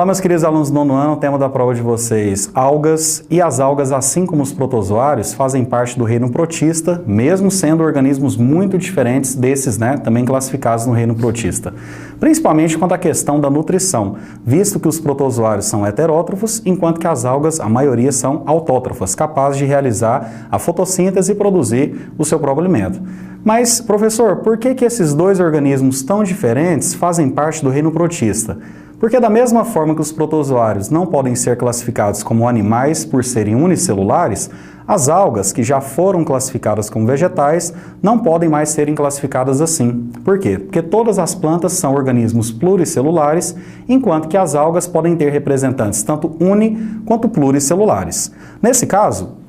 Olá, meus queridos alunos do nono ano, o tema da prova de vocês, algas. E as algas, assim como os protozoários, fazem parte do reino protista, mesmo sendo organismos muito diferentes desses, também classificados no reino protista. Principalmente quanto à questão da nutrição, visto que os protozoários são heterótrofos, enquanto que as algas, a maioria, são autótrofas, capazes de realizar a fotossíntese e produzir o seu próprio alimento. Mas, professor, por que esses dois organismos tão diferentes fazem parte do reino protista? Porque da mesma forma que os protozoários não podem ser classificados como animais por serem unicelulares, as algas, que já foram classificadas como vegetais, não podem mais serem classificadas assim. Por quê? Porque todas as plantas são organismos pluricelulares, enquanto que as algas podem ter representantes tanto uni quanto pluricelulares. Nesse caso,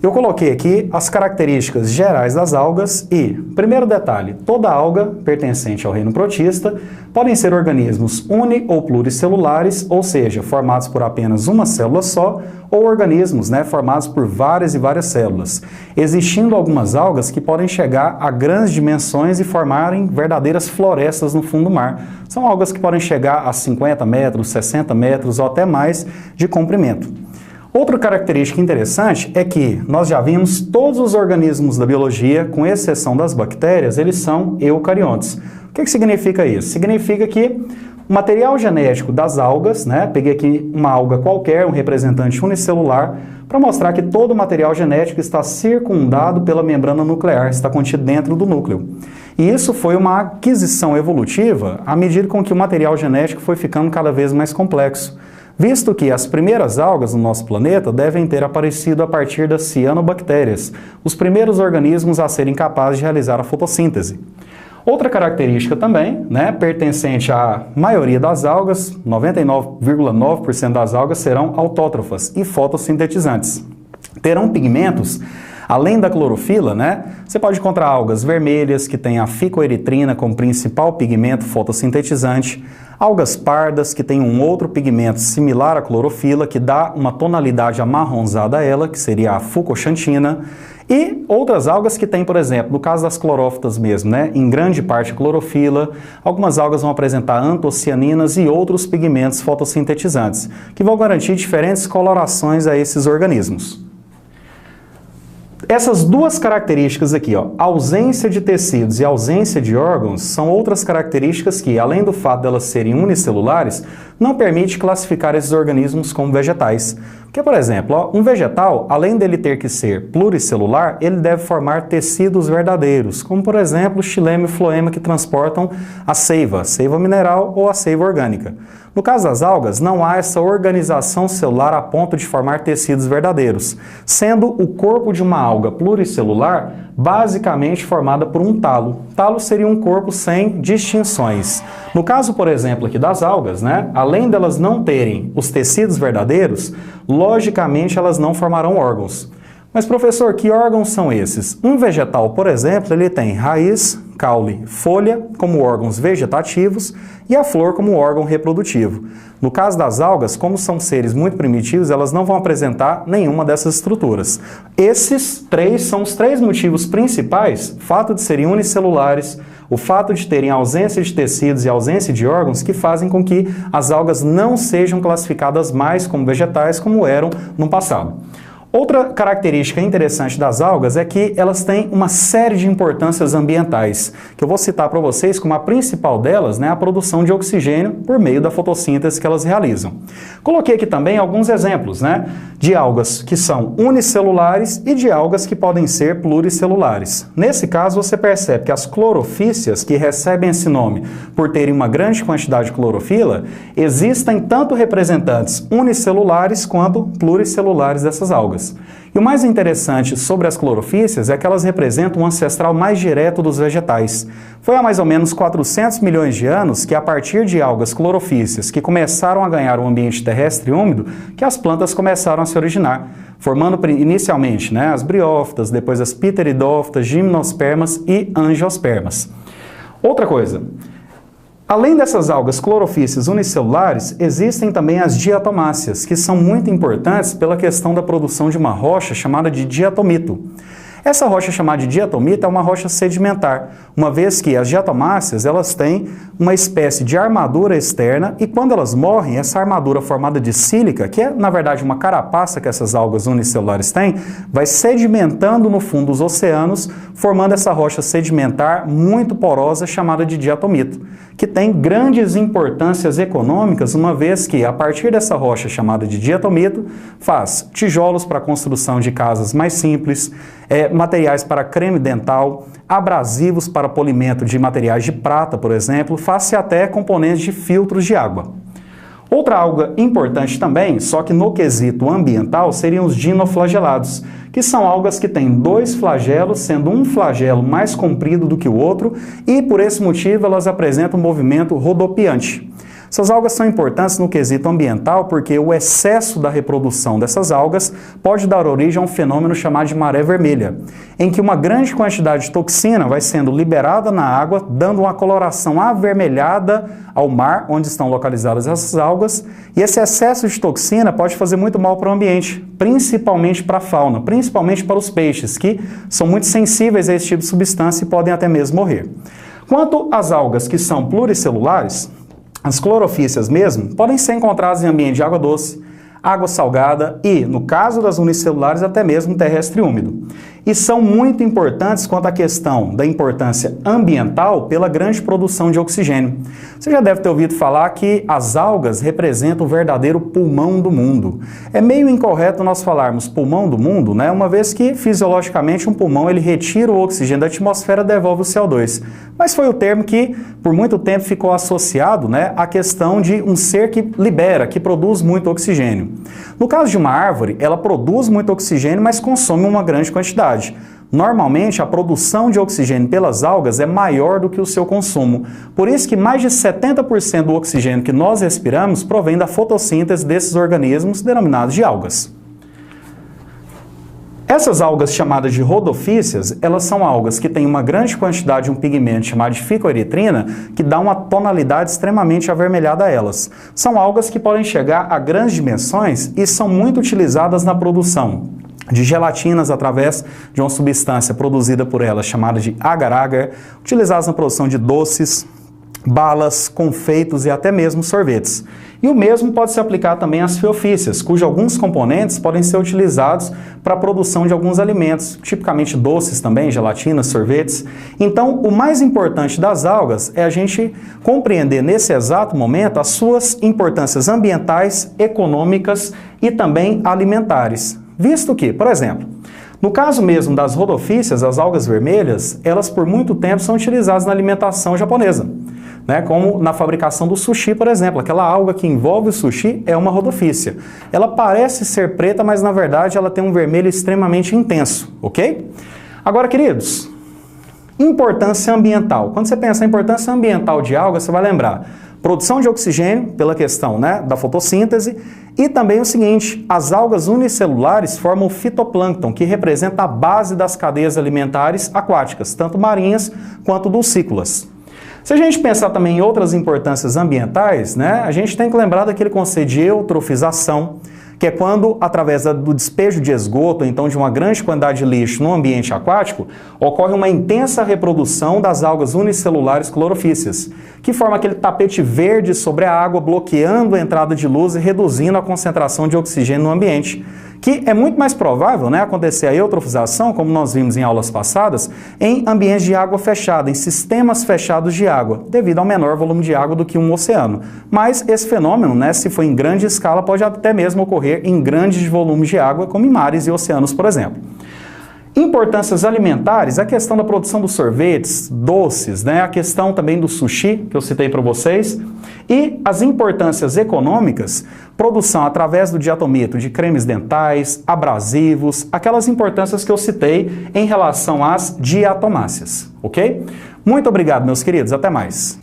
eu coloquei aqui as características gerais das algas e, primeiro detalhe, toda alga pertencente ao reino protista podem ser organismos uni- ou pluricelulares, ou seja, formados por apenas uma célula só, ou organismos formados por várias e várias células, existindo algumas algas que podem chegar a grandes dimensões e formarem verdadeiras florestas no fundo do mar. São algas que podem chegar a 50 metros, 60 metros ou até mais de comprimento. Outra característica interessante é que nós já vimos todos os organismos da biologia, com exceção das bactérias, eles são eucariontes. O que significa isso? Significa que o material genético das algas, peguei aqui uma alga qualquer, um representante unicelular, para mostrar que todo o material genético está circundado pela membrana nuclear, está contido dentro do núcleo. E isso foi uma aquisição evolutiva à medida com que o material genético foi ficando cada vez mais complexo, visto que as primeiras algas no nosso planeta devem ter aparecido a partir das cianobactérias, os primeiros organismos a serem capazes de realizar a fotossíntese. Outra característica também, pertencente à maioria das algas, 99,9% das algas serão autótrofas e fotossintetizantes. Terão pigmentos. Além da clorofila, você pode encontrar algas vermelhas que têm a ficoeritrina como principal pigmento fotossintetizante, algas pardas que têm um outro pigmento similar à clorofila que dá uma tonalidade amarronzada a ela, que seria a fucoxantina, e outras algas que têm, por exemplo, no caso das clorófitas mesmo, em grande parte clorofila, algumas algas vão apresentar antocianinas e outros pigmentos fotossintetizantes, que vão garantir diferentes colorações a esses organismos. Essas duas características aqui, ausência de tecidos e ausência de órgãos, são outras características que, além do fato de elas serem unicelulares, não permite classificar esses organismos como vegetais. Porque, por exemplo, um vegetal, além dele ter que ser pluricelular, ele deve formar tecidos verdadeiros, como, por exemplo, o xilema e o floema que transportam a seiva mineral ou a seiva orgânica. No caso das algas, não há essa organização celular a ponto de formar tecidos verdadeiros, sendo o corpo de uma alga pluricelular basicamente formada por um talo. Talo seria um corpo sem distinções. No caso, por exemplo, aqui das algas, além delas não terem os tecidos verdadeiros, logicamente elas não formarão órgãos. Mas, professor, que órgãos são esses? Um vegetal, por exemplo, ele tem raiz, caule, folha como órgãos vegetativos e a flor como órgão reprodutivo. No caso das algas, como são seres muito primitivos, elas não vão apresentar nenhuma dessas estruturas. Esses três são os três motivos principais: o fato de serem unicelulares, o fato de terem ausência de tecidos e ausência de órgãos, que fazem com que as algas não sejam classificadas mais como vegetais como eram no passado. Outra característica interessante das algas é que elas têm uma série de importâncias ambientais, que eu vou citar para vocês como a principal delas, a produção de oxigênio por meio da fotossíntese que elas realizam. Coloquei aqui também alguns exemplos, de algas que são unicelulares e de algas que podem ser pluricelulares. Nesse caso, você percebe que as clorofícias, que recebem esse nome por terem uma grande quantidade de clorofila, existem tanto representantes unicelulares quanto pluricelulares dessas algas. E o mais interessante sobre as clorofícias é que elas representam um ancestral mais direto dos vegetais. Foi há mais ou menos 400 milhões de anos que, a partir de algas clorofícias que começaram a ganhar um ambiente terrestre úmido, que as plantas começaram a se originar, formando inicialmente as briófitas, depois as pteridófitas, gimnospermas e angiospermas. Outra coisa, além dessas algas clorofícias unicelulares, existem também as diatomáceas, que são muito importantes pela questão da produção de uma rocha chamada de diatomito. Essa rocha chamada de diatomita é uma rocha sedimentar, uma vez que as diatomáceas elas têm uma espécie de armadura externa e quando elas morrem, essa armadura formada de sílica, que é na verdade uma carapaça que essas algas unicelulares têm, vai sedimentando no fundo dos oceanos, formando essa rocha sedimentar muito porosa chamada de diatomita, que tem grandes importâncias econômicas, uma vez que a partir dessa rocha chamada de diatomita faz tijolos para a construção de casas mais simples, materiais para creme dental, abrasivos para polimento de materiais de prata, por exemplo, faz-se até componentes de filtros de água. Outra alga importante também, só que no quesito ambiental, seriam os dinoflagelados, que são algas que têm 2 flagelos, sendo um flagelo mais comprido do que o outro, e por esse motivo elas apresentam um movimento rodopiante. Essas algas são importantes no quesito ambiental porque o excesso da reprodução dessas algas pode dar origem a um fenômeno chamado de maré vermelha, em que uma grande quantidade de toxina vai sendo liberada na água, dando uma coloração avermelhada ao mar, onde estão localizadas essas algas, e esse excesso de toxina pode fazer muito mal para o ambiente, principalmente para a fauna, principalmente para os peixes, que são muito sensíveis a esse tipo de substância e podem até mesmo morrer. Quanto às algas que são pluricelulares, as clorofícias mesmo podem ser encontradas em ambiente de água doce, água salgada e, no caso das unicelulares, até mesmo terrestre úmido. E são muito importantes quanto à questão da importância ambiental pela grande produção de oxigênio. Você já deve ter ouvido falar que as algas representam o verdadeiro pulmão do mundo. É meio incorreto nós falarmos pulmão do mundo, né? Uma vez que, fisiologicamente, um pulmão ele retira o oxigênio da atmosfera e devolve o CO2. Mas foi o termo que, por muito tempo, ficou associado, né, à questão de um ser que libera, que produz muito oxigênio. No caso de uma árvore, ela produz muito oxigênio, mas consome uma grande quantidade. Normalmente, a produção de oxigênio pelas algas é maior do que o seu consumo. Por isso que mais de 70% do oxigênio que nós respiramos provém da fotossíntese desses organismos denominados de algas. Essas algas chamadas de rodofícias, elas são algas que têm uma grande quantidade de um pigmento chamado de ficoeritrina, que dá uma tonalidade extremamente avermelhada a elas. São algas que podem chegar a grandes dimensões e são muito utilizadas na produção de gelatinas através de uma substância produzida por elas chamada de agar-agar, utilizadas na produção de doces, balas, confeitos e até mesmo sorvetes. E o mesmo pode se aplicar também às feofícias, cujos alguns componentes podem ser utilizados para a produção de alguns alimentos, tipicamente doces também, gelatinas, sorvetes. Então, o mais importante das algas é a gente compreender nesse exato momento as suas importâncias ambientais, econômicas e também alimentares. Visto que, por exemplo, no caso mesmo das rodofícias, as algas vermelhas, elas por muito tempo são utilizadas na alimentação japonesa, né? Como na fabricação do sushi, por exemplo. Aquela alga que envolve o sushi é uma rodofícia. Ela parece ser preta, mas na verdade ela tem um vermelho extremamente intenso, ok? Agora, queridos, importância ambiental. Quando você pensa em importância ambiental de algas, você vai lembrar produção de oxigênio, pela questão, né, da fotossíntese, e também o seguinte, as algas unicelulares formam o fitoplâncton, que representa a base das cadeias alimentares aquáticas, tanto marinhas quanto dulcícolas. Se a gente pensar também em outras importâncias ambientais, né, a gente tem que lembrar daquele conceito de eutrofização, que é quando, através do despejo de esgoto, então de uma grande quantidade de lixo no ambiente aquático, ocorre uma intensa reprodução das algas unicelulares clorofícias, que forma aquele tapete verde sobre a água, bloqueando a entrada de luz e reduzindo a concentração de oxigênio no ambiente, que é muito mais provável, né, acontecer a eutrofização, como nós vimos em aulas passadas, em ambientes de água fechada, em sistemas fechados de água, devido ao menor volume de água do que um oceano. Mas esse fenômeno, né, se for em grande escala, pode até mesmo ocorrer em grandes volumes de água, como em mares e oceanos, por exemplo. Importâncias alimentares, a questão da produção dos sorvetes, doces, né? A questão também do sushi, que eu citei para vocês, e as importâncias econômicas, produção através do diatomito de cremes dentais, abrasivos, aquelas importâncias que eu citei em relação às diatomáceas, ok? Muito obrigado, meus queridos, até mais!